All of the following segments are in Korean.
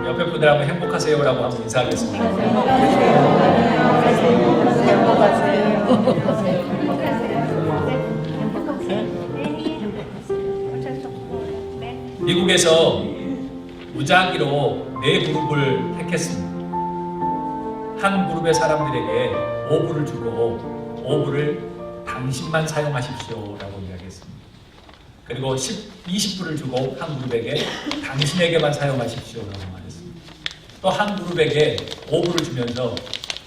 옆에 분들 한번 행복하세요라고 한번 인사하겠습니다. 미국에서 무작위로 4그룹을 택했습니다. 한 그룹의 사람들에게 5불을 주고 5불을 당신만 사용하십시오라고 이야기했습니다. 그리고 20불을 주고 한 그룹에게 당신에게만 사용하십시오라고 말했습니다. 또 한 그룹에게 5불을 주면서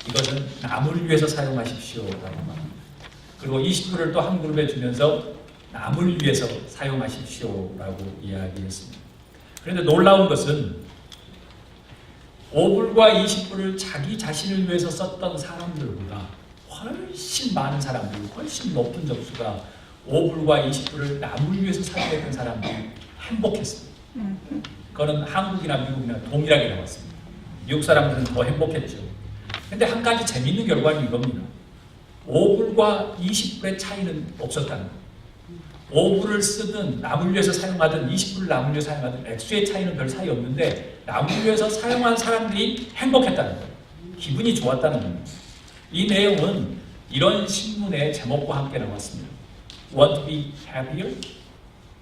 이것은 남을 위해서 사용하십시오라고 말합니다. 그리고 20불을 또 한 그룹에 주면서 남을 위해서 사용하십시오라고 이야기했습니다. 그런데 놀라운 것은 5불과 20불을 자기 자신을 위해서 썼던 사람들보다 훨씬 많은 사람들, 훨씬 높은 점수가 5불과 20불을 남을 위해서 사용했던 사람들이 행복했습니다. 그거는 한국이나 미국이나 동일하게 나왔습니다. 미국 사람들은 더 행복했죠. 그런데 한 가지 재미있는 결과는 이겁니다. 5불과 20불의 차이는 없었다는 거예요. 5불을 쓰든 남을 위해서 사용하든 20불을 남을 위해서 사용하든 액수의 차이는 별 차이 없는데 남을 위해서 사용한 사람들이 행복했다는 거예요. 기분이 좋았다는 겁니다. 이 내용은 이런 신문의 제목과 함께 나왔습니다. Want to be happier?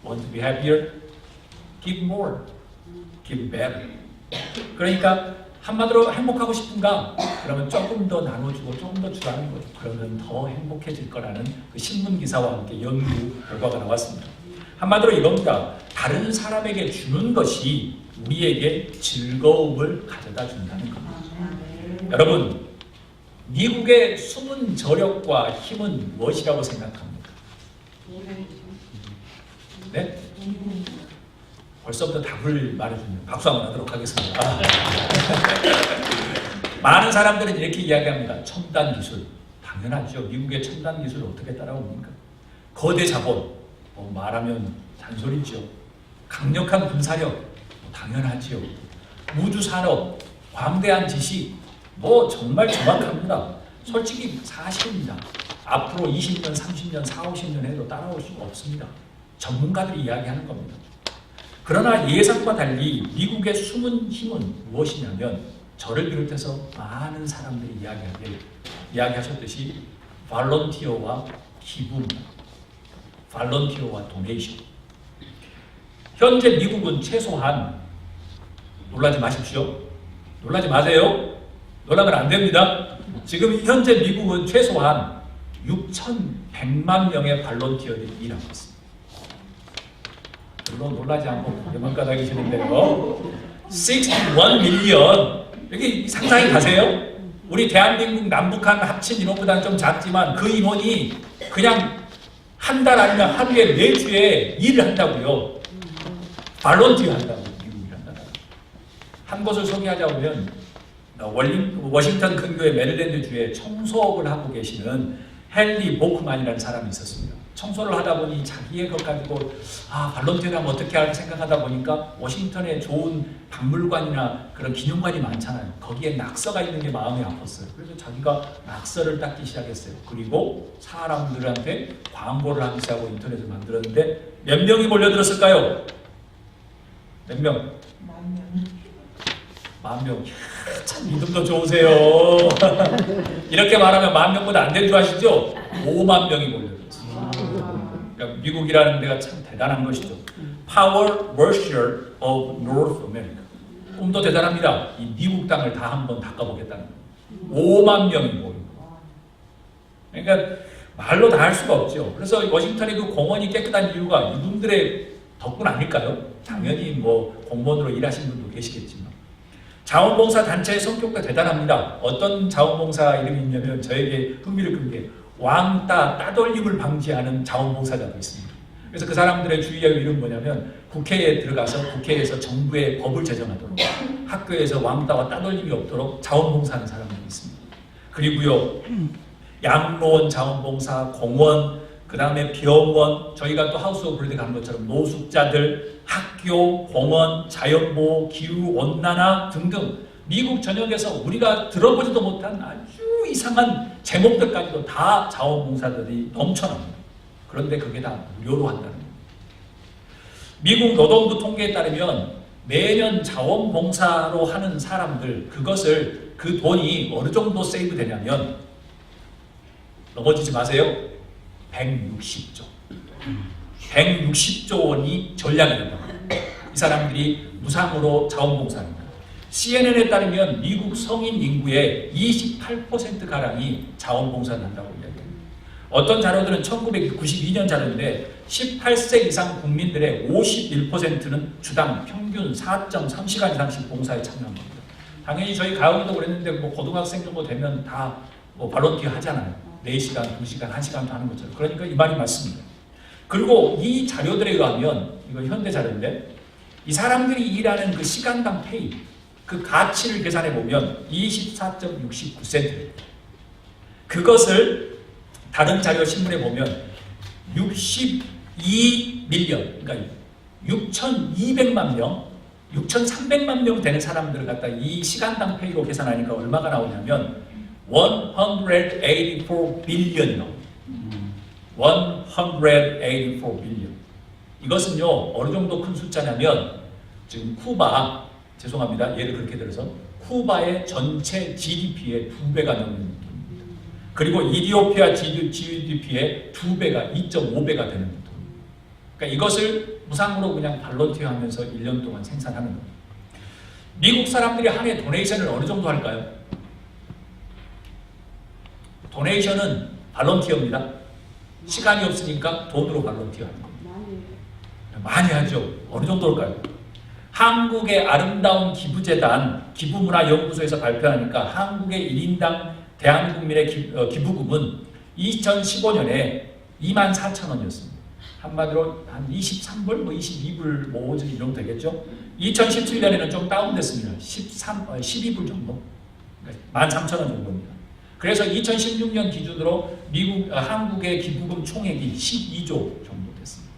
Want to be happier? Give more. Give better. 그러니까 한마디로 행복하고 싶은가? 그러면 조금 더 나눠주고 조금 더 주라는 거죠. 그러면 더 행복해질 거라는 그 신문 기사와 함께 연구 결과가 나왔습니다. 한마디로 이겁니다. 다른 사람에게 주는 것이 우리에게 즐거움을 가져다 준다는 겁니다. 여러분, 미국의 숨은 저력과 힘은 무엇이라고 생각합니까? 네? 벌써부터 답을 말해줍니다. 박수 한번 하도록 하겠습니다. 많은 사람들은 이렇게 이야기합니다. 첨단 기술. 당연하죠. 미국의 첨단 기술을 어떻게 따라옵니까? 거대 자본. 말하면 잔소리죠. 강력한 군사력. 당연하지요. 우주산업. 광대한 지식. 정말 정확합니다. 솔직히 사실입니다. 앞으로 20년, 30년, 40, 50년 해도 따라올 수가 없습니다. 전문가들이 이야기하는 겁니다. 그러나 예상과 달리 미국의 숨은 힘은 무엇이냐면 저를 비롯해서 많은 사람들이 이야기하셨듯이 발런티어와 기부입니다. 발런티어와 도네이션. 현재 미국은 최소한 놀라지 마십시오. 놀라지 마세요. 놀라면 안 됩니다. 지금 현재 미국은 최소한 6,100만 명의 발런티어들이 일하고 있습니다. 물론 놀라지 않고 연말까지 계시는데요. 61 밀리언. 여기 상상이 가세요? 우리 대한민국 남북한 합친 인원보다는 좀 작지만 그 인원이 그냥 한 달 아니면 하루에 4주에 일을 한다고요. 발런티어 한다고 미국이 한다고. 한 곳을 소개하자면 워싱턴 근교의 메릴랜드 주에 청소업을 하고 계시는 헨리 보크만이라는 사람이 있었습니다. 청소를 하다 보니 자기의 것 가지고 발런티어를 하면 어떻게 할까 생각하다 보니까 워싱턴에 좋은 박물관이나 그런 기념관이 많잖아요. 거기에 낙서가 있는 게 마음이 아팠어요. 그래서 자기가 낙서를 닦기 시작했어요. 그리고 사람들한테 광고를 하기 시작하고 인터넷을 만들었는데 몇 명이 몰려들었을까요? 몇 명? 10,000명. 참 믿음도 좋으세요. 이렇게 말하면 10,000명보다 안 될 줄 아시죠? 5만 명이 몰려들었어요. 그러니까 미국이라는 데가 참 대단한 것이죠. Power Washer of North America. 꿈도 대단합니다. 이 미국 땅을 다 한번 닦아보겠다는 거예요. 5만 명이 모인 거예요. 그러니까 말로 다 할 수가 없죠. 그래서 워싱턴의 그 공원이 깨끗한 이유가 이분들의 덕분 아닐까요? 당연히 공무원으로 일하신 분도 계시겠지만. 자원봉사 단체의 성격도 대단합니다. 어떤 자원봉사 이름이 있냐면 저에게 흥미를 끈 게 왕따, 따돌림을 방지하는 자원봉사자도 있습니다. 그래서 그 사람들의 주의할 일은 뭐냐면 국회에 들어가서 국회에서 정부의 법을 제정하도록 학교에서 왕따와 따돌림이 없도록 자원봉사하는 사람들이 있습니다. 그리고요, 양로원 자원봉사, 공원, 그 다음에 병원, 저희가 또 하우스 오브 브레드 가는 것처럼 노숙자들, 학교, 공원, 자연보호, 기후온난화 등등 미국 전역에서 우리가 들어보지도 못한 아주 이상한 제목들까지도 다 자원봉사들이 넘쳐납니다. 그런데 그게 다 무료로 한다는 겁니다. 미국 노동부 통계에 따르면 매년 자원봉사로 하는 사람들, 그 돈이 어느 정도 세이브 되냐면, 넘어지지 마세요. 160조. 160조 원이 전량이 된다고 합니다. 이 사람들이 무상으로 자원봉사합니다. CNN에 따르면 미국 성인 인구의 28%가량이 자원봉사를 한다고 이야기합니다. 어떤 자료들은 1992년 자료인데 18세 이상 국민들의 51%는 주당 평균 4.3시간 이상씩 봉사에 참여한 겁니다. 당연히 저희 가은이도 그랬는데 뭐 고등학생 정도 되면 다 뭐 발론티어 하잖아요. 4시간, 2시간, 1시간도 하는 것처럼. 그러니까 이 말이 맞습니다. 그리고 이 자료들에 의하면, 이건 현대 자료인데, 이 사람들이 일하는 그 시간당 페이, 그 가치를 계산해 보면 24.69센트예요. 그것을 다른 자료 신문에 보면 62밀리언, 그러니까 6,200만 명, 6,300만 명 되는 사람들을 갖다 이 시간당 페이로 계산하니까 얼마가 나오냐면 184 빌리언이 나옵니다. 184 빌리언. 이것은요, 어느 정도 큰 숫자냐면 지금 쿠바, 죄송합니다. 예를 그렇게 들어서 쿠바의 전체 GDP의 2배가 넘는 돈입니다. 그리고 이디오피아 GDP의 2배가, 2.5배가 되는 돈입니다. 그러니까 이것을 무상으로 그냥 발론티어 하면서 1년 동안 생산하는 겁니다. 미국 사람들이 한 해 도네이션을 어느 정도 할까요? 도네이션은 발론티어입니다. 시간이 없으니까 돈으로 발론티어 하는 겁니다. 많이 하죠. 어느 정도일까요? 한국의 아름다운 기부재단 기부문화연구소에서 발표하니까 한국의 1인당 대한국민의 기부금은 2015년에 24,000원이었습니다. 한마디로 한 23불, 뭐 22불, 뭐 이런 정도 되겠죠. 2017년에는 좀 다운됐습니다. 12불 정도. 그러니까 13,000원 정도입니다. 그래서 2016년 기준으로 한국의 기부금 총액이 12조 정도 됐습니다.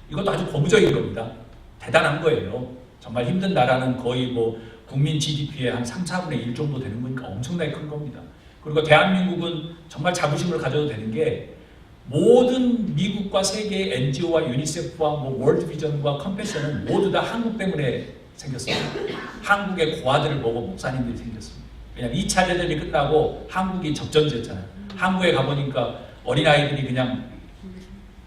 이것도 아주 고무적인 겁니다. 대단한 거예요. 정말 힘든 나라는 거의 뭐 국민 GDP의 한 3, 4분의 1 정도 되는 거니까 엄청나게 큰 겁니다. 그리고 대한민국은 정말 자부심을 가져도 되는 게 모든 미국과 세계의 NGO와 유니세프와 뭐 월드비전과 컴패션은 모두 다 한국 때문에 생겼습니다. 한국의 고아들을 보고 목사님들이 생겼습니다. 왜냐면 2차 대전이 끝나고 한국이 접전지였잖아요. 한국에 가보니까 어린아이들이 그냥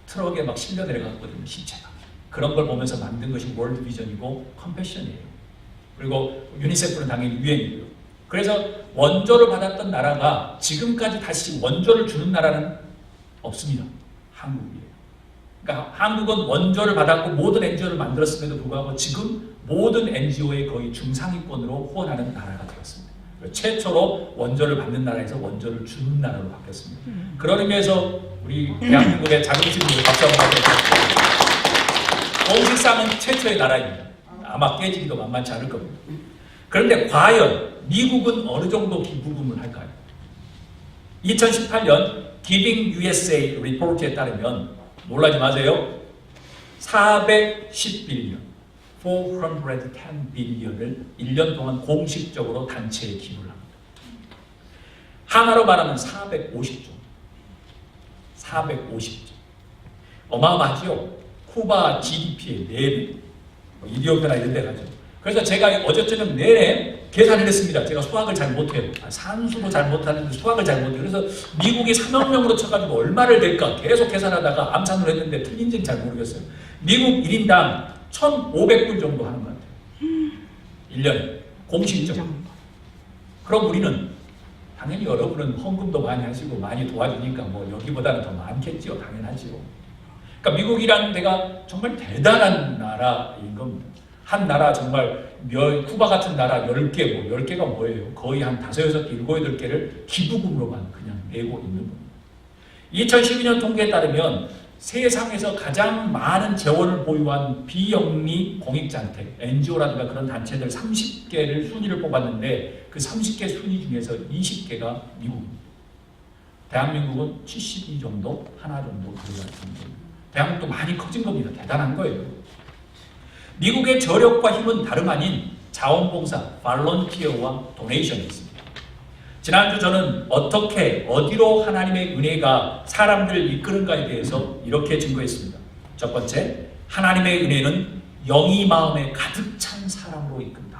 트럭에 막 실려 내려갔거든요. 시체가. 그런 걸 보면서 만든 것이 월드비전이고 컴패션이에요. 그리고 유니세프는 당연히 유엔이고요. 그래서 원조를 받았던 나라가 지금까지 다시 원조를 주는 나라는 없습니다. 한국이에요. 그러니까 한국은 원조를 받았고 모든 NGO를 만들었음에도 불구하고 지금 모든 NGO의 거의 중상위권으로 후원하는 나라가 되었습니다. 최초로 원조를 받는 나라에서 원조를 주는 나라로 바뀌었습니다. 그런 의미에서 우리 대한민국의 자긍심을 박수 한번 받겠습니다. 공식상은 최초의 나라입니다. 아마 깨지기도 만만치 않을 겁니다. 그런데 과연 미국은 어느 정도 기부금을 할까요? 2018년 Giving USA 리포트에 따르면 놀라지 마세요. 410빌리언, 410 빌리언을 1년 동안 공식적으로 단체에 기부를 합니다. 하나로 말하면 450조. 450조. 어마어마하죠? 쿠바 GDP의 4배. 이디오피아나 이런 데 가죠. 그래서 제가 어제 저녁 내내 계산을 했습니다. 제가 수학을 잘 못해요. 산수도 잘 못하는데 수학을 잘 못해요. 그래서 미국이 3억 명으로 쳐가지고 얼마를 낼까 계속 계산하다가 암산을 했는데 틀린지는 잘 모르겠어요. 미국 1인당 1,500불 정도 하는 것 같아요. 1년에. 공식적으로. 그럼 우리는 당연히 여러분은 헌금도 많이 하시고 많이 도와주니까 뭐 여기보다는 더 많겠지요. 당연하지요. 그러니까 미국이라는 데가 정말 대단한 나라인 겁니다. 한 나라 정말 쿠바 같은 나라 10개, 뭐 10개가 뭐예요? 거의 한 5, 6개, 7, 8개를 기부금으로만 그냥 내고 있는 겁니다. 2012년 통계에 따르면 세상에서 가장 많은 재원을 보유한 비영리 공익단체, NGO라든가 그런 단체들 30개를 순위를 뽑았는데 그 30개 순위 중에서 20개가 미국입니다. 대한민국은 72 정도, 하나 정도 들어갈 정도입니다. 대한민국도 많이 커진 겁니다. 대단한 거예요. 미국의 저력과 힘은 다름 아닌 자원봉사, 발론티어와 도네이션이 있습니다. 지난주 저는 어떻게, 어디로 하나님의 은혜가 사람들을 이끄는가에 대해서 이렇게 증거했습니다. 첫 번째, 하나님의 은혜는 영이 마음에 가득 찬 사람으로 이끈다.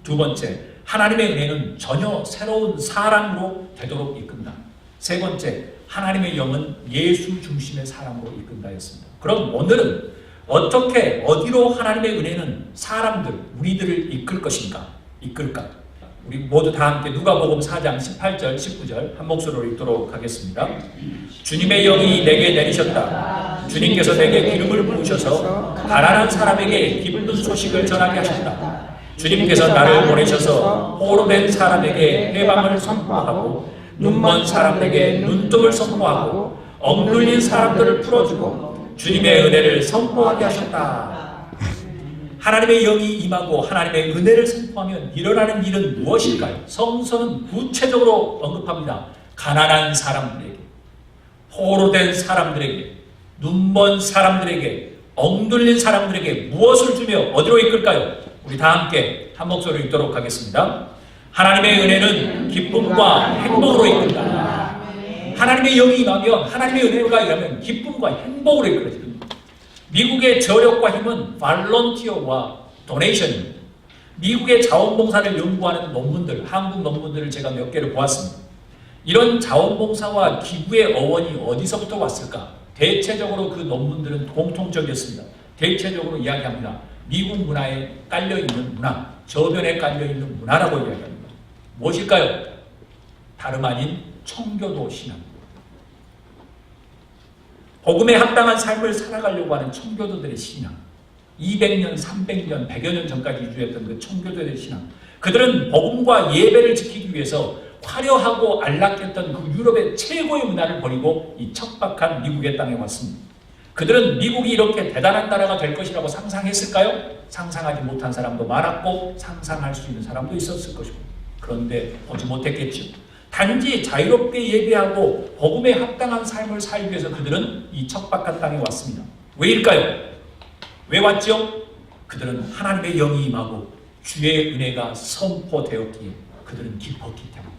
두 번째, 하나님의 은혜는 전혀 새로운 사람으로 되도록 이끈다. 세 번째, 하나님의 영은 예수 중심의 사람으로 이끈다였습니다. 그럼 오늘은 어떻게 어디로 하나님의 은혜는 사람들, 우리들을 이끌 것인가? 이끌까? 우리 모두 다 함께 누가복음 4장 18절, 19절 한 목소리로 읽도록 하겠습니다. 주님의 영이 내게 내리셨다. 주님께서 내게 기름을 부으셔서 가난한 사람에게 기쁜 소식을 전하게 하셨다. 주님께서 나를 보내셔서 포로된 사람에게 해방을 선포하고 눈먼 사람에게 눈뜨을 선포하고 억눌린 사람들을 풀어주고 주님의 은혜를 선포하게 하셨다. 하나님의 영이 임하고 하나님의 은혜를 선포하면 일어나는 일은 무엇일까요? 성서는 구체적으로 언급합니다. 가난한 사람들에게, 포로된 사람들에게, 눈먼 사람들에게, 억눌린 사람들에게 무엇을 주며 어디로 이끌까요? 우리 다 함께 한 목소리로 읽도록 하겠습니다. 하나님의 은혜는 기쁨과 행복으로 이끈다. 하나님의 영이 임하면, 하나님의 은혜가 임하면 기쁨과 행복으로 이끌어집니다. 미국의 저력과 힘은 발런티어와 도네이션입니다. 미국의 자원봉사를 연구하는 논문들, 한국 논문들을 제가 몇 개를 보았습니다. 이런 자원봉사와 기부의 어원이 어디서부터 왔을까? 대체적으로 그 논문들은 공통적이었습니다. 대체적으로 이야기합니다. 미국 문화에 깔려있는 문화, 저변에 깔려있는 문화라고 이야기합니다. 무엇일까요? 다름 아닌 청교도 신앙. 복음에 합당한 삶을 살아가려고 하는 청교도들의 신앙. 200년, 300년, 100여 년 전까지 유지했던 그 청교도들의 신앙. 그들은 복음과 예배를 지키기 위해서 화려하고 안락했던 그 유럽의 최고의 문화를 버리고 이 척박한 미국의 땅에 왔습니다. 그들은 미국이 이렇게 대단한 나라가 될 것이라고 상상했을까요? 상상하지 못한 사람도 많았고 상상할 수 있는 사람도 있었을 것이고, 그런데 보지 못했겠죠. 단지 자유롭게 예배하고 복음에 합당한 삶을 살기 위해서 그들은 이 척박한 땅에 왔습니다. 왜일까요? 왜 왔죠? 그들은 하나님의 영이 임하고 주의 은혜가 선포되었기에 그들은 기뻤기 때문입니다.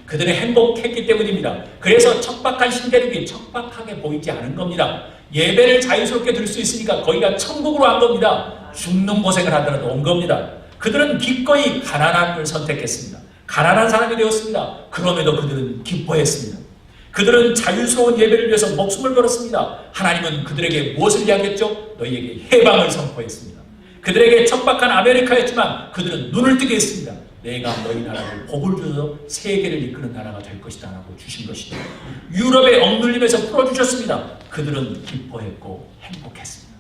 그들은 행복했기 때문입니다. 그래서 척박한 신대륙이 척박하게 보이지 않은 겁니다. 예배를 자유스럽게 들 수 있으니까 거기가 천국으로 간 겁니다. 죽는 고생을 하더라도 온 겁니다. 그들은 기꺼이 가난함을 선택했습니다. 가난한 사람이 되었습니다. 그럼에도 그들은 기뻐했습니다. 그들은 자유스러운 예배를 위해서 목숨을 걸었습니다. 하나님은 그들에게 무엇을 이야기했죠? 너희에게 해방을 선포했습니다. 그들에게 척박한 아메리카였지만 그들은 눈을 뜨게 했습니다. 내가 너희 나라를 복을 주어서 세계를 이끄는 나라가 될 것이다 라고 주신 것이죠. 유럽의 억눌림에서 풀어주셨습니다. 그들은 기뻐했고 행복했습니다.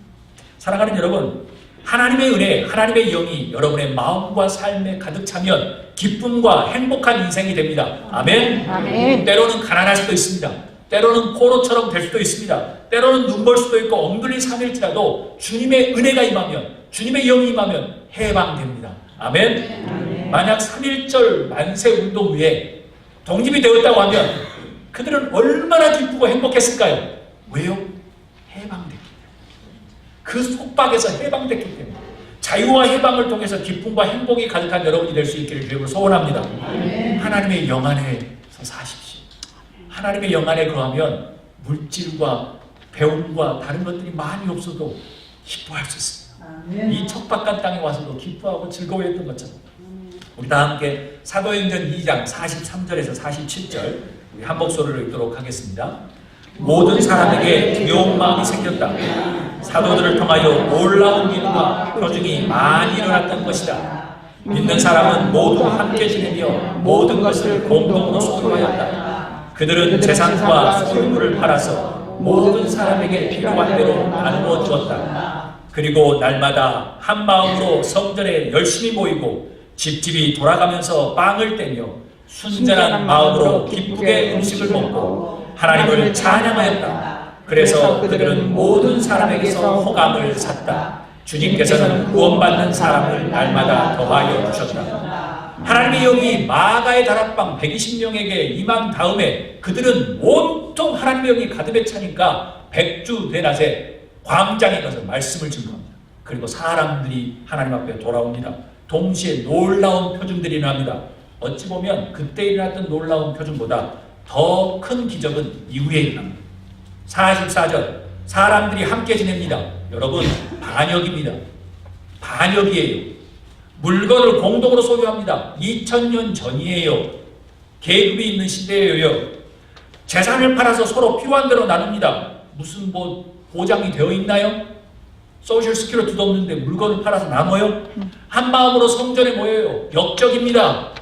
사랑하는 여러분, 하나님의 은혜, 하나님의 영이 여러분의 마음과 삶에 가득 차면 기쁨과 행복한 인생이 됩니다. 아멘? 아멘. 때로는 가난할 수도 있습니다. 때로는 포로처럼 될 수도 있습니다. 때로는 눈벌 수도 있고 억눌린 삶일지라도 주님의 은혜가 임하면, 주님의 영이 임하면 해방됩니다. 아멘? 아멘. 만약 3.1절 만세 운동 후에 독립이 되었다고 하면 그들은 얼마나 기쁘고 행복했을까요? 왜요? 해방됐기 때문에. 그 속박에서 해방됐기 때문에. 자유와 해방을 통해서 기쁨과 행복이 가득한 여러분이 될 수 있기를 주님으로 소원합니다. 아멘. 하나님의 영 안에서 사십시오. 하나님의 영 안에 거하면 물질과 배움과 다른 것들이 많이 없어도 기뻐할 수 있습니다. 아멘. 이 척박한 땅에 와서도 기뻐하고 즐거워했던 것처럼 우리 다 함께 사도행전 2장 43절에서 47절 우리 한 목소리로 읽도록 하겠습니다. 모든 사람에게 두려운 마음이 생겼다. 사도들을 통하여 놀라운 일과 표징이 많이 일어났던 것이다. 믿는 사람은 모두 함께 지내며 모든 것을 공동으로 소유하였다. 그들은 재산과 소유물을 팔아서 모든 사람에게 필요한 대로 나누어 주었다. 그리고 날마다 한 마음으로 성전에 열심히 모이고 집집이 돌아가면서 빵을 떼며 순전한 마음으로 기쁘게 음식을 먹고 하나님을 찬양하였다. 그래서 그들은 모든 사람에게서 호감을 샀다. 주님께서는 구원받는 사람을 날마다 더하여 주셨다. 하나님의 영이 마가의 다락방 120명에게 임한 다음에 그들은 온통 하나님의 영이 가득에 차니까 백주 되낮에 광장에 가서 말씀을 증거합니다. 그리고 사람들이 하나님 앞에 돌아옵니다. 동시에 놀라운 표징들이 일어납니다. 어찌 보면 그때 일어났던 놀라운 표징보다 더 큰 기적은 이후에 일어납니다. 44절 사람들이 함께 지냅니다. 여러분 반역입니다. 반역이에요. 물건을 공동으로 소유합니다. 2000년 전이에요. 계급이 있는 시대예요. 재산을 팔아서 서로 필요한 대로 나눕니다. 무슨 보장이 되어 있나요? 소셜 스큐리티도 없는데 물건을 팔아서 나눠요? 한 마음으로 성전에 모여요. 역적입니다.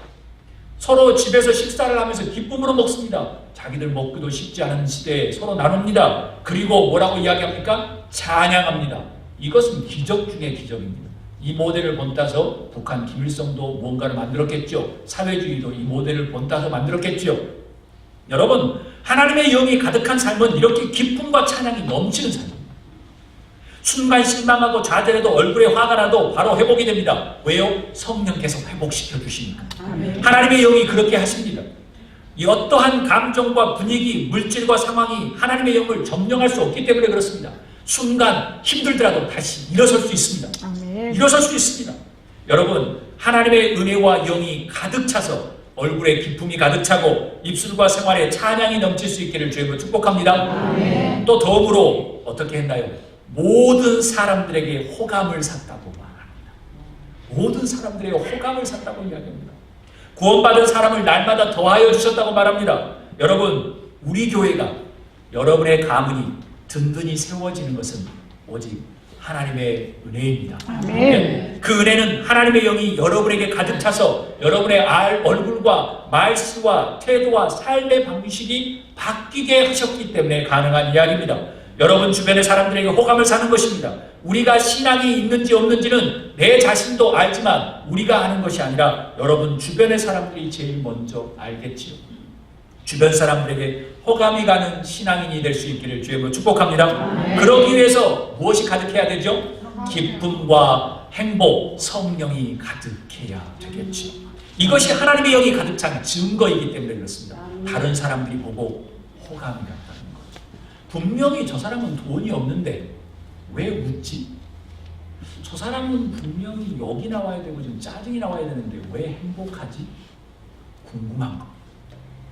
서로 집에서 식사를 하면서 기쁨으로 먹습니다. 자기들 먹기도 쉽지 않은 시대에 서로 나눕니다. 그리고 뭐라고 이야기합니까? 찬양합니다. 이것은 기적 중의 기적입니다. 이 모델을 본따서 북한 김일성도 무언가를 만들었겠죠. 사회주의도 이 모델을 본따서 만들었겠죠. 여러분, 하나님의 영이 가득한 삶은 이렇게 기쁨과 찬양이 넘치는 삶입니다. 순간 실망하고 좌절해도 얼굴에 화가 나도 바로 회복이 됩니다. 왜요? 성령께서 회복시켜 주시니까. 하나님의 영이 그렇게 하십니다. 이 어떠한 감정과 분위기, 물질과 상황이 하나님의 영을 점령할 수 없기 때문에 그렇습니다. 순간 힘들더라도 다시 일어설 수 있습니다. 일어설 수 있습니다. 여러분, 하나님의 은혜와 영이 가득 차서 얼굴에 기쁨이 가득 차고 입술과 생활에 찬양이 넘칠 수 있기를 주님으로 축복합니다. 또 더불어 어떻게 했나요? 모든 사람들에게 호감을 샀다고 말합니다. 모든 사람들에게 호감을 샀다고 이야기합니다. 구원받은 사람을 날마다 더하여 주셨다고 말합니다. 여러분, 우리 교회가 여러분의 가문이 든든히 세워지는 것은 오직 하나님의 은혜입니다. 그 은혜는 하나님의 영이 여러분에게 가득 차서 여러분의 얼굴과 말수와 태도와 삶의 방식이 바뀌게 하셨기 때문에 가능한 이야기입니다. 여러분 주변의 사람들에게 호감을 사는 것입니다. 우리가 신앙이 있는지 없는지는 내 자신도 알지만 우리가 아는 것이 아니라 여러분 주변의 사람들이 제일 먼저 알겠지요. 주변 사람들에게 호감이 가는 신앙인이 될 수 있기를 주님으로 축복합니다. 그러기 위해서 무엇이 가득해야 되죠? 기쁨과 행복, 성령이 가득해야 되겠죠. 이것이 하나님의 영이 가득 찬 증거이기 때문에 그렇습니다. 다른 사람들이 보고 호감이 간다는 거죠. 분명히 저 사람은 돈이 없는데 왜 웃지? 저 사람은 분명히 욕이 나와야 되고 좀 짜증이 나와야 되는데 왜 행복하지? 궁금한 거.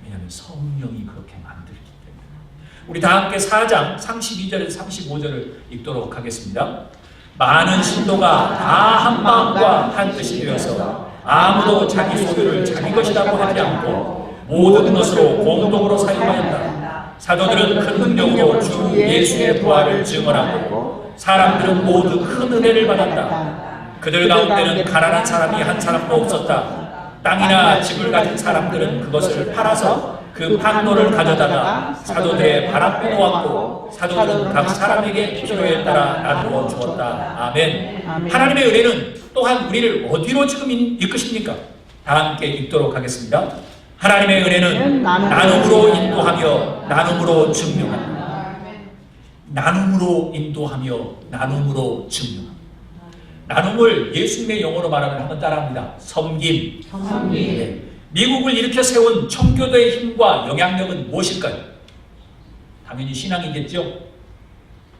왜냐하면 성령이 그렇게 만들기 때문에. 우리 다 함께 4장 32절에서 35절을 읽도록 하겠습니다. 많은 신도가 다 한 마음과 한 뜻이 되어서 아무도 자기 소유를 자기 것이라고 하지 않고 모든 것으로 공동으로 사용하였다. 사도들은 큰 능력으로 주 예수의 부활을 증언하고 사람들은 모두 큰 은혜를 받았다. 그들 가운데는 가난한 사람이 한 사람도 없었다. 땅이나 집을 가진 사람들은 그것을 팔아서 그 판도를 가져다가 사도들의 발 앞에 놓았고 사도들은 각 사람에게 필요에 따라 나누어 주었다. 아멘. 하나님의 은혜는 또한 우리를 어디로 지금 이끄십니까? 다 함께 읽도록 하겠습니다. 하나님의 은혜는 나눔으로 인도하며 나눔으로 증명한다. 나눔으로 인도하며 나눔으로 증명한다. 나눔을 예수님의 영어로 말하면 한번 따라합니다. 섬김. 네. 미국을 일으켜 세운 청교도의 힘과 영향력은 무엇일까요? 당연히 신앙이겠죠.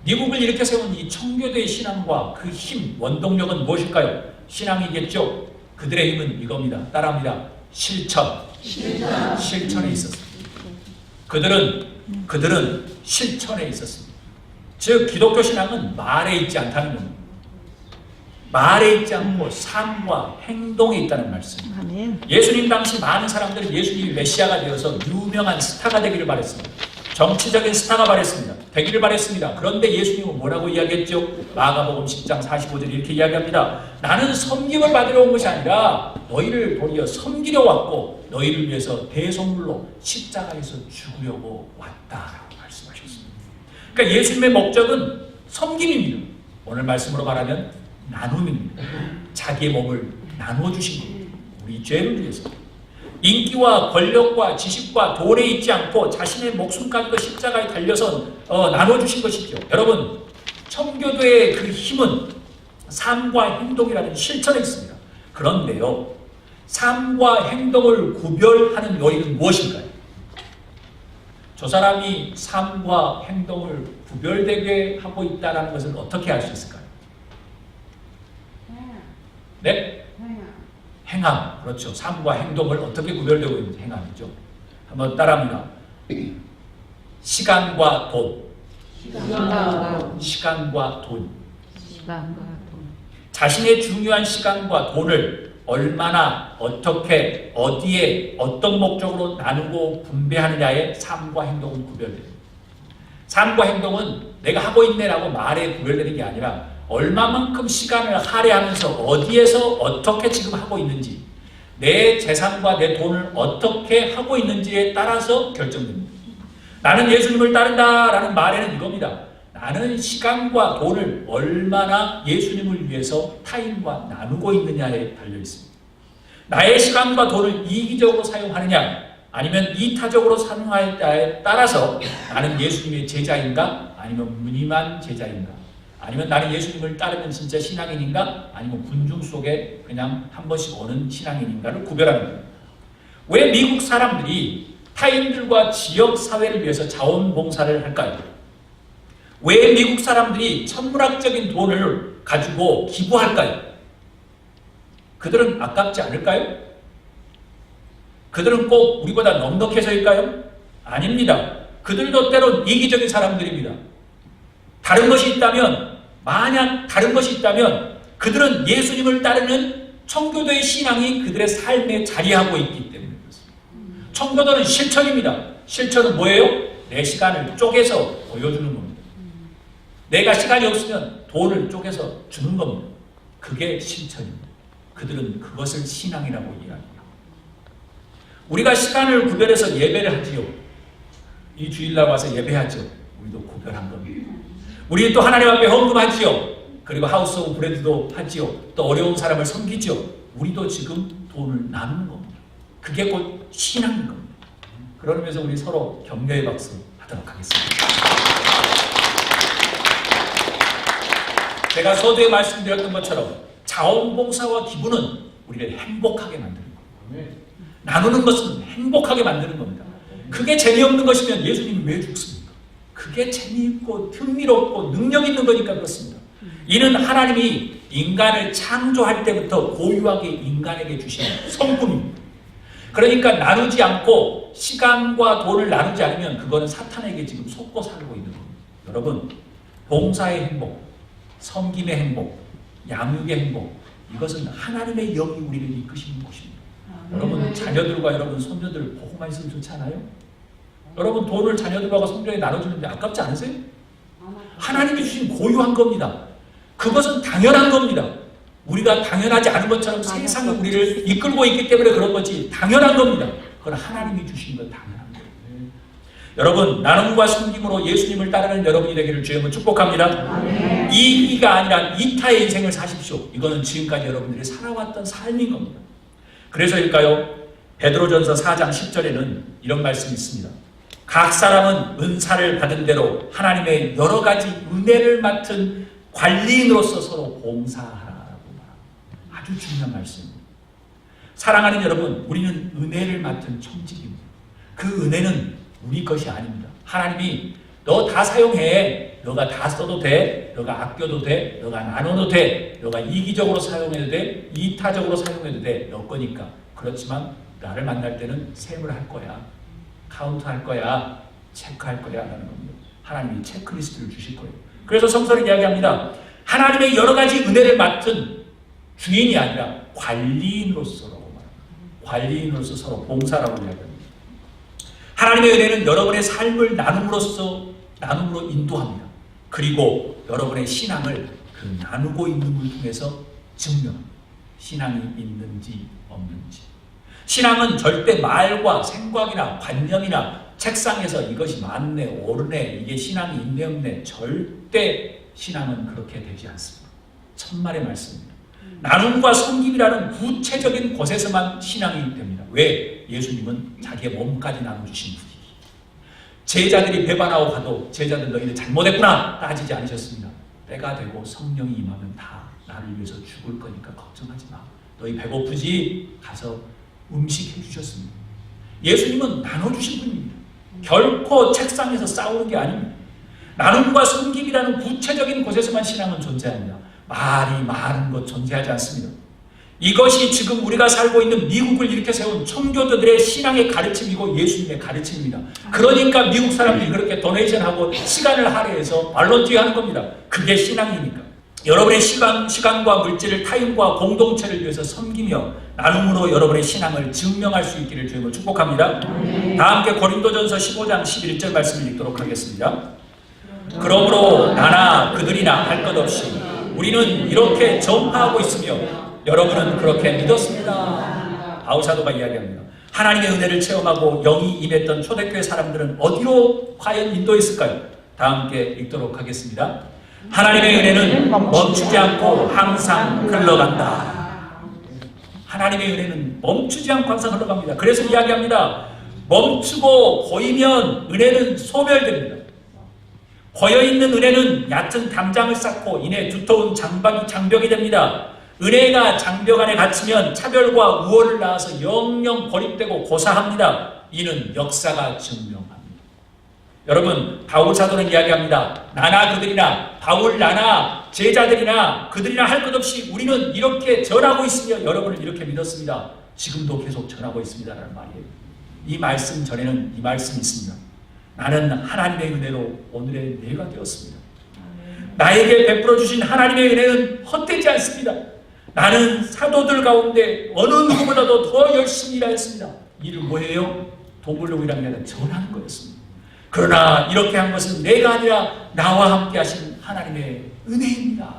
미국을 일으켜 세운 이 청교도의 신앙과 그 힘, 원동력은 무엇일까요? 신앙이겠죠. 그들의 힘은 이겁니다. 따라합니다. 실천에 있었습니다. 그들은 실천에 있었습니다. 즉 기독교 신앙은 말에 있지 않다는 겁니다. 말에 있지 않고 삶과 행동에 있다는 말씀입니다. 아멘. 예수님 당시 많은 사람들은 예수님이 메시아가 되어서 유명한 스타가 되기를 바랬습니다. 정치적인 스타가 되기를 바랬습니다. 그런데 예수님은 뭐라고 이야기했죠? 마가복음 10장 45절 이렇게 이야기합니다. 나는 섬김을 받으러 온 것이 아니라 너희를 도리어 섬기려 왔고 너희를 위해서 대속물로 십자가에서 죽으려고 왔다라고 말씀하셨습니다. 그러니까 예수님의 목적은 섬김입니다. 오늘 말씀으로 말하면 나눔입니다. 자기의 몸을 나눠주신 겁니다. 우리 죄를 위해서. 인기와 권력과 지식과 돈에 있지 않고 자신의 목숨까지도 십자가에 달려서 나눠주신 것이죠. 여러분, 청교도의 그 힘은 삶과 행동이라는 실천에 있습니다. 그런데요, 삶과 행동을 구별하는 요인은 무엇인가요? 저 사람이 삶과 행동을 구별되게 하고 있다는 것을 어떻게 알 수 있을까요? 네? 행함. 그렇죠. 삶과 행동을 어떻게 구별되고 있는지 행함이죠. 한번 따라합니다. 시간과 돈. 시간과 돈. 자신의 중요한 시간과 돈을 얼마나, 어떻게, 어디에, 어떤 목적으로 나누고 분배하느냐의 삶과 행동은 구별됩니다. 삶과 행동은 내가 하고 있네라고 말에 구별되는 게 아니라 얼마만큼 시간을 할애하면서 어디에서 어떻게 지금 하고 있는지, 내 재산과 내 돈을 어떻게 하고 있는지에 따라서 결정됩니다. 나는 예수님을 따른다라는 말에는 이겁니다. 나는 시간과 돈을 얼마나 예수님을 위해서 타인과 나누고 있느냐에 달려 있습니다. 나의 시간과 돈을 이기적으로 사용하느냐 아니면 이타적으로 사용하느냐에 따라서 나는 예수님의 제자인가 아니면 무늬만 제자인가, 아니면 나는 예수님을 따르는 진짜 신앙인인가 아니면 군중 속에 그냥 한 번씩 오는 신앙인인가를 구별하는 겁니다. 왜 미국 사람들이 타인들과 지역 사회를 위해서 자원봉사를 할까요? 왜 미국 사람들이 천문학적인 돈을 가지고 기부할까요? 그들은 아깝지 않을까요? 그들은 꼭 우리보다 넉넉해서일까요? 아닙니다. 그들도 때론 이기적인 사람들입니다. 다른 것이 있다면, 만약 다른 것이 있다면 그들은 예수님을 따르는 청교도의 신앙이 그들의 삶에 자리하고 있기 때문에 그렇습니다. 청교도는 실천입니다. 실천은 뭐예요? 내 시간을 쪼개서 보여주는 겁니다. 내가 시간이 없으면 돈을 쪼개서 주는 겁니다. 그게 실천입니다. 그들은 그것을 신앙이라고 이해합니다. 우리가 시간을 구별해서 예배를 하지요. 이 주일날 와서 예배하죠. 우리도 구별한 겁니다. 우리 또 하나님 앞에 헌금하지요. 그리고 하우스 오브 브레드도 하지요. 또 어려운 사람을 섬기죠. 우리도 지금 돈을 나누는 겁니다. 그게 곧 신앙인 겁니다. 그러면서 우리 서로 격려의 박수 하도록 하겠습니다. 제가 서두에 말씀드렸던 것처럼 자원봉사와 기부는 우리를 행복하게 만드는 겁니다. 나누는 것은 행복하게 만드는 겁니다. 그게 재미없는 것이면 예수님이 왜 죽습니까? 그게 재미있고 흥미롭고 능력 있는 거니까 그렇습니다. 이는 하나님이 인간을 창조할 때부터 고유하게 인간에게 주신 성품입니다. 그러니까 나누지 않고 시간과 돈을 나누지 않으면 그거는 사탄에게 지금 속고 살고 있는 겁니다. 여러분, 봉사의 행복, 섬김의 행복, 양육의 행복, 이것은 하나님의 영이 우리를 이끄시는 것입니다. 여러분 자녀들과 여러분 손녀들 보고만 있으면 좋지 않아요? 여러분 돈을 자녀들과 손녀에 나눠주는데 아깝지 않으세요? 하나님이 주신 고유한 겁니다. 그것은 당연한 겁니다. 우리가 당연하지 않은 것처럼 세상이 우리를 이끌고 있기 때문에 그런 거지 당연한 겁니다. 그건 하나님이 주신 건 당연한 거예요. 여러분 나눔과 섬김으로 예수님을 따르는 여러분이 되기를 주의 이름으로 축복합니다. 이기가 아니라 이타의 인생을 사십시오. 이거는 지금까지 여러분들이 살아왔던 삶인 겁니다. 그래서일까요? 베드로전서 4장 10절에는 이런 말씀이 있습니다. 각 사람은 은사를 받은 대로 하나님의 여러 가지 은혜를 맡은 관리인으로서 서로 봉사하라고 말합니다. 아주 중요한 말씀입니다. 사랑하는 여러분, 우리는 은혜를 맡은 청직입니다. 그 은혜는 우리 것이 아닙니다. 하나님이 너 다 사용해. 너가 다 써도 돼. 너가 아껴도 돼. 너가 나눠도 돼. 너가 이기적으로 사용해도 돼. 이타적으로 사용해도 돼. 너 거니까. 그렇지만 나를 만날 때는 셈을 할 거야. 카운트할 거야. 체크할 거야. 라는 겁니다. 하나님이 체크리스트를 주실 거예요. 그래서 성서는 이야기합니다. 하나님의 여러 가지 은혜를 맡은 주인이 아니라 관리인으로서라고 말합니다. 관리인으로서 서로 봉사라고 이야기합니다. 하나님의 은혜는 여러분의 삶을 나눔으로 인도합니다. 그리고 여러분의 신앙을 그 나누고 있는 걸 통해서 증명합니다. 신앙이 있는지 없는지. 신앙은 절대 말과 생각이나 관념이나 책상에서 이것이 맞네, 옳네, 이게 신앙이 있네, 없네. 절대 신앙은 그렇게 되지 않습니다. 천만의 말씀입니다. 나눔과 섬김이라는 구체적인 곳에서만 신앙이 됩니다. 왜? 예수님은 자기의 몸까지 나눠주신 분이기. 제자들이 배반하고 가도 제자들 너희는 잘못했구나 따지지 않으셨습니다. 때가 되고 성령이 임하면 다 나를 위해서 죽을 거니까 걱정하지 마. 너희 배고프지? 가서 음식 해주셨습니다. 예수님은 나눠주신 분입니다. 결코 책상에서 싸우는 게 아닙니다. 나눔과 섬김이라는 구체적인 곳에서만 신앙은 존재합니다. 말이 많은 것 존재하지 않습니다. 이것이 지금 우리가 살고 있는 미국을 이렇게 세운 청교도들의 신앙의 가르침이고 예수님의 가르침입니다. 그러니까 미국 사람들이 그렇게 도네이션하고 시간을 할애해서 발론티어하는 겁니다. 그게 신앙이니까. 여러분의 시간과 물질을 타인과 공동체를 위해서 섬기며 나눔으로 여러분의 신앙을 증명할 수 있기를 주님으로 축복합니다. 다 함께 고린도전서 15장 11절 말씀을 읽도록 하겠습니다. 그러므로 나나 그들이나 할 것 없이 우리는 이렇게 전파하고 있으며 여러분은 그렇게 믿었습니다. 바울사도가 이야기합니다. 하나님의 은혜를 체험하고 영이 임했던 초대교회 사람들은 어디로 과연 인도했을까요? 다 함께 읽도록 하겠습니다. 하나님의 은혜는 멈추지 않고 항상 흘러간다. 하나님의 은혜는 멈추지 않고 항상 흘러갑니다. 그래서 이야기합니다. 멈추고 고이면 은혜는 소멸됩니다. 고여있는 은혜는 얕은 담장을 쌓고 이내 두터운 장벽이 됩니다. 은혜가 장벽 안에 갇히면 차별과 우월을 낳아서 영영 고립되고 고사합니다. 이는 역사가 증명합니다. 여러분, 바울 사도는 이야기합니다. 나나 그들이나, 바울 나나 제자들이나 그들이나 할 것 없이 우리는 이렇게 전하고 있으며 여러분을 이렇게 믿었습니다. 지금도 계속 전하고 있습니다 라는 말이에요. 이 말씀 전에는 이 말씀이 있습니다. 나는 하나님의 은혜로 오늘의 내가 되었습니다. 나에게 베풀어 주신 하나님의 은혜는 헛되지 않습니다. 나는 사도들 가운데 어느 누구보다도 더 열심히 일하였습니다. 일을 뭐예요? 돈 벌려고 일한 게 아니라 전하는 거였습니다. 그러나 이렇게 한 것은 내가 아니라 나와 함께 하신 하나님의 은혜입니다.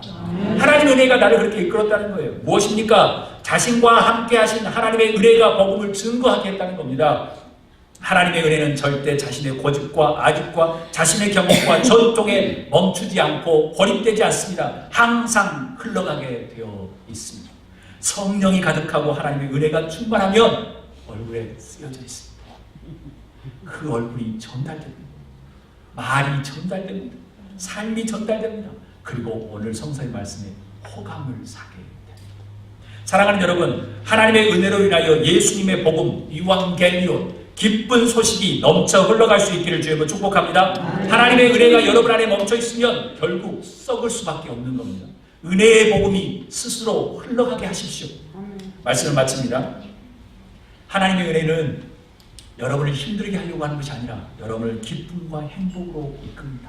하나님의 은혜가 나를 그렇게 이끌었다는 거예요. 무엇입니까? 자신과 함께 하신 하나님의 은혜가 복음을 증거하게 했다는 겁니다. 하나님의 은혜는 절대 자신의 고집과 아집과 자신의 경험과 전통에 멈추지 않고 고립되지 않습니다. 항상 흘러가게 되어 있습니다. 성령이 가득하고 하나님의 은혜가 충만하면 얼굴에 쓰여져 있습니다. 그 얼굴이 전달됩니다. 말이 전달됩니다. 삶이 전달됩니다. 그리고 오늘 성서의 말씀에 호감을 사게 됩니다. 사랑하는 여러분, 하나님의 은혜로 인하여 예수님의 복음, 이완겔리온, 기쁜 소식이 넘쳐 흘러갈 수 있기를 주님으로 축복합니다. 하나님의 은혜가 여러분 안에 멈춰 있으면 결국 썩을 수밖에 없는 겁니다. 은혜의 복음이 스스로 흘러가게 하십시오. 말씀을 마칩니다. 하나님의 은혜는 여러분을 힘들게 하려고 하는 것이 아니라 여러분을 기쁨과 행복으로 이끕니다.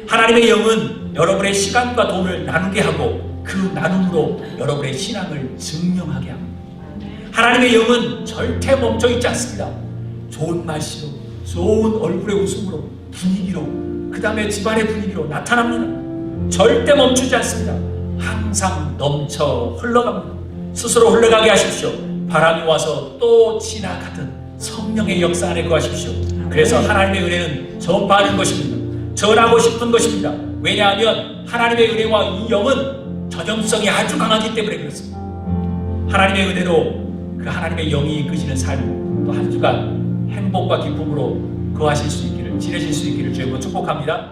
하나님의 영은 여러분의 시간과 돈을 나누게 하고 그 나눔으로 여러분의 신앙을 증명하게 합니다. 하나님의 영은 절대 멈춰 있지 않습니다. 좋은 말씨로, 좋은 얼굴의 웃음으로, 분위기로, 그 다음에 집안의 분위기로 나타납니다. 절대 멈추지 않습니다. 항상 넘쳐 흘러갑니다. 스스로 흘러가게 하십시오. 바람이 와서 또 지나가듯 성령의 역사 안에 거하십시오. 그래서 하나님의 은혜는 전파하는 것입니다. 전하고 싶은 것입니다. 왜냐하면 하나님의 은혜와 이 영은 전염성이 아주 강하기 때문에 그렇습니다. 하나님의 은혜로 그 하나님의 영이 이끄시는 삶 또 한 주간 행복과 기쁨으로 거하실 수 있기를, 지내실 수 있기를 주님으로 축복합니다.